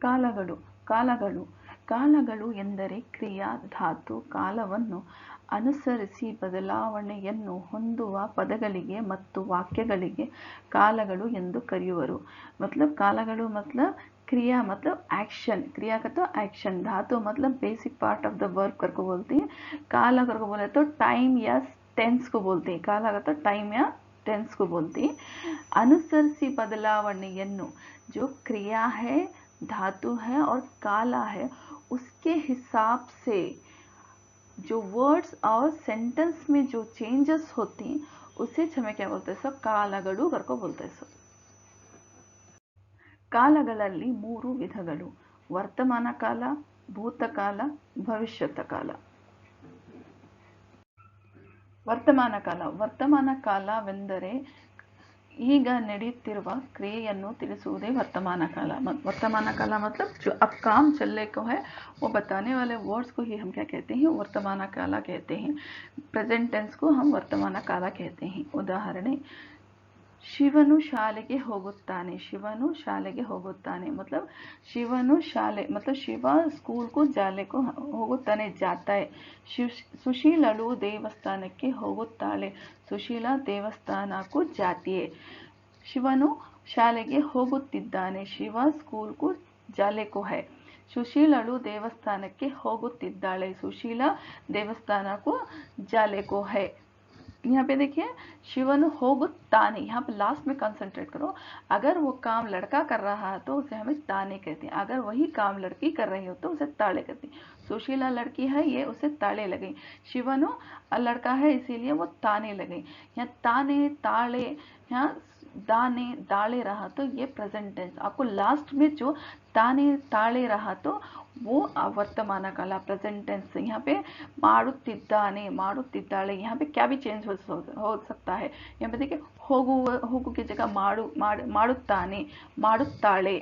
ಕಾಲಗಳು ಕಾಲಗಳು ಕಾಲಗಳು ಎಂದರೆ ಕ್ರಿಯಾ ಧಾತು ಕಾಲವನ್ನು ಅನುಸರಿಸಿ ಬದಲಾವಣೆಯನ್ನು ಹೊಂದುವ ಪದಗಳಿಗೆ ಮತ್ತು ವಾಕ್ಯಗಳಿಗೆ ಕಾಲಗಳು ಎಂದು ಕರೆಯುವರು। मतलब कालಗಳು मतलब क्रिया मतलब एक्शन, क्रिया का तो एक्शन, धातु मतलब basic part of the verb करके बोलते हैं। काल अगर को बोले तो टाइम या टेंस को बोलते हैं। काल अगर तो टाइम या टेंस को बोलते हैं। अनुसरिಸಿ बदलावणೆಯನ್ನು जो क्रिया है, धातु है और काला है, उसके हिसाब से जो वर्ड्स और सेंटेंस में जो चेंजेस होते हैं उसे हमें क्या बोलते हैं सब कालಗಳು करके बोलते हैं सब। ಕಾಲಗಳಲ್ಲಿ 3 ವಿಧಗಳು: ವರ್ತಮಾನ ಕಾಲ, ಭೂತಕಾಲ, ಭವಿಷ್ಯತ್ ಕಾಲ। ವರ್ತಮಾನ ಕಾಲವೆಂದರೆ ಈಗ ನಡೆಯುತ್ತಿರುವ ಕ್ರಿಯೆಯನ್ನು ತಿಳಿಸುವುದೇ वರ್ತमान काल। वर्तमान काल मतलब जो अब काम चलने को है वो बताने वाले वर्ड्स को ही हम क्या कहते हैं, वर्तमान काल कहते हैं। प्रेजेंट टेंस को हम वर्तमान काल कहते हैं। उदाहरण, ಶಿವನು ಶಾಲೆಗೆ ಹೋಗುತ್ತಾನೆ। ಶಿವನು ಶಾಲೆಗೆ ಹೋಗುತ್ತಾನೆ मतलब ಶಿವನು ಶಾಲೆ मतलब ಶಿವ स्कूल को जाने को ಹೋಗುತ್ತಾನೆ, जाता है। ಸುಶೀಲಳು ದೇವಸ್ಥಾನಕ್ಕೆ ಹೋಗುತ್ತಾಳೆ। ಸುಶೀಲಾ ದೇವಸ್ಥಾನಕ್ಕೂ जाती है। ಶಿವನು ಶಾಲೆಗೆ ಹೋಗುತ್ತಿದ್ದಾನೆ। ಶಿವ स्कूल को जाने को है। ಸುಶೀಲಳು ದೇವಸ್ಥಾನಕ್ಕೆ ಹೋಗುತ್ತಿದ್ದಾಳೆ। ಸುಶೀಲಾ ದೇವಸ್ಥಾನಕ್ಕೂ जाने को है। यहाँ पे देखिए शिवन होगुत्ताने, यहाँ पे लास्ट में कंसंट्रेट करो। अगर वो काम लड़का कर रहा है तो उसे हमें ताने कहते हैं। अगर वही काम लड़की कर रही हो तो उसे ताले कहते हैं। सुशीला लड़की है, ये उसे ताले लगे। शिवनो लड़का है इसीलिए वो ताने लगे। यहाँ ताने ताले, यहाँ दाने दाले रहा तो ये प्रेजेंट टेंस। आपको लास्ट में जो ताने ताले रहा तो वो वर्तमान काल प्रेजेंट टेंस। यहाँ पे ಮಾಡುತ್ತಿದ್ದಾನೆ ಮಾಡುತ್ತಿದ್ದಾಳೆ, यहाँ पे क्या भी चेंज हो सकता है। यहाँ पे देखिए ಹೋಗು की जगह ಮಾಡುತ್ತಾನೆ ಮಾಡುತ್ತಾಳೆ,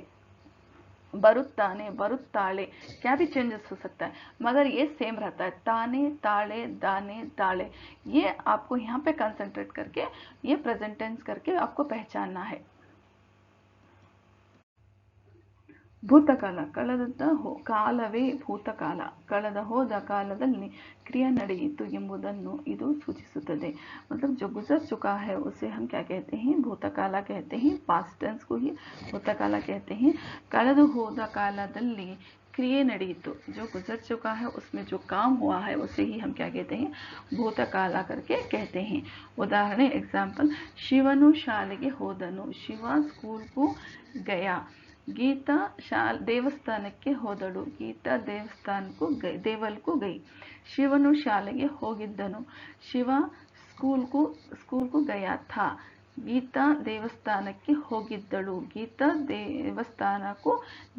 ಬರುತ್ತಾನೆ ಬರುತ್ತಾಳೆ, क्या भी चेंजेस हो सकता है मगर ये सेम रहता है। ताने ताले दाने दाले, ये आपको यहाँ पे कंसंट्रेट करके ये प्रेजेंट टेंस करके आपको पहचानना है। ಭೂತಕಾಲ ಕಳೆದ ಕಾಲವೇ ಭೂತಕಾಲ। ಕಳೆದ ಹೋದ ಕಾಲದಲ್ಲಿ ಕ್ರಿಯೆ ನಡೆಯಿತು ಎಂಬುದನ್ನು ಇದು ಸೂಚಿಸುತ್ತದೆ। मतलब जो गुजर चुका है उसे हम क्या कहते हैं, भूतकाल कहते हैं। पास्ट टेंस को ही भूतकाल कहते हैं। ಕಳೆದು ಹೋದ ಕಾಲದಲ್ಲಿ क्रिए ನಡೆಯಿತು, जो गुजर चुका है उसमें जो काम हुआ है उसे ही हम क्या कहते हैं, भूतकाल करके कहते हैं। उदाहरण एग्जाम्पल, ಶಿವನು ಶಾಲೆಗೆ ಹೋದನು। ಶಿವ स्कूल को गया। ಗೀತಾ ದೇವಸ್ಥಾನಕ್ಕೆ ಹೋದಳು। ಗೀತಾ ದೇವಲ್ಕು ಗೈ। ಶಿವನು ಶಾಲೆಗೆ ಹೋಗಿದ್ದನು। ಶಿವ ಸ್ಕೂಲ್ ಕು ಗಯಾ ಥಾ। ಗೀತಾ ದೇವಸ್ಥಾನಕ್ಕೆ ಹೋಗಿದ್ದಳು। ಗೀತಾ देवस्थानको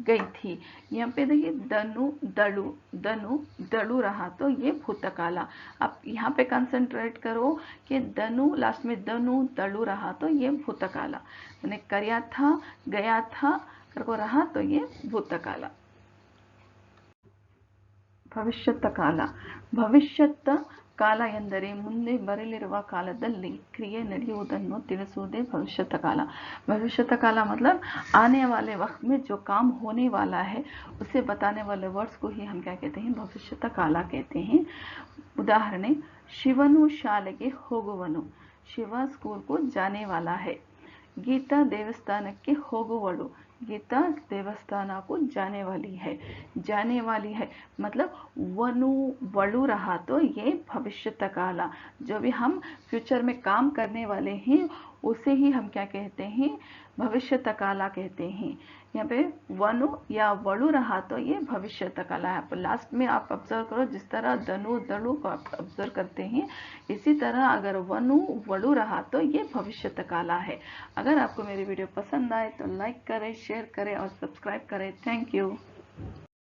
गई थी। यहाँ पे देखिए दनु दलु रहा तो ये भूतकाल। अब यहाँ पे कंसंट्रेट करो कि दनु लास्ट में दनु दलु रहा तो ये भूतकाल। मैंने करया था गया था करको रहा तो ये भूतकाल। ಭವಿಷ್ಯತ್ ಕಾಲ ಭವಿಷ್ಯತ್ ಕಾಲ ಎಂದರೆ ಮುಂದೆ ಬರಲಿರುವ ಕಾಲದಲ್ಲಿ ಕ್ರಿಯೆ ನಡೆಯುವುದನ್ನು ತಿಳಿಸುವುದೇ ಭವಿಷ್ಯತ್ ಕಾಲ। भविष्यत काल मतलब आने वाले वक्त में जो काम होने वाला है उसे बताने वाले वर्ड्स को ही हम क्या कहते हैं, भविष्यत काल कहते हैं। उदाहरण, ಶಿವನು ಶಾಲೆಗೆ ಹೋಗುವನು। ಶಿವ स्कूल को जाने वाला है। गीता देवस्थानಕ್ಕೆ ಹೋಗುವಳು। गीता देवस्थान को जाने वाली है मतलब वनु वलु रहा तो ये भविष्यत काल। जो भी हम फ्यूचर में काम करने वाले हैं उसे ही हम क्या कहते हैं, भविष्यत काल कहते हैं। यहाँ पे वनु या वलु रहा तो ये भविष्यत काल है। लास्ट में आप ऑब्जर्व करो, जिस तरह दनु दलु को आप ऑब्जर्व करते हैं इसी तरह अगर वनु वलु रहा तो ये भविष्यत काल है। अगर आपको मेरी वीडियो पसंद आए तो लाइक करें, शेयर करें और सब्सक्राइब करें। Thank you.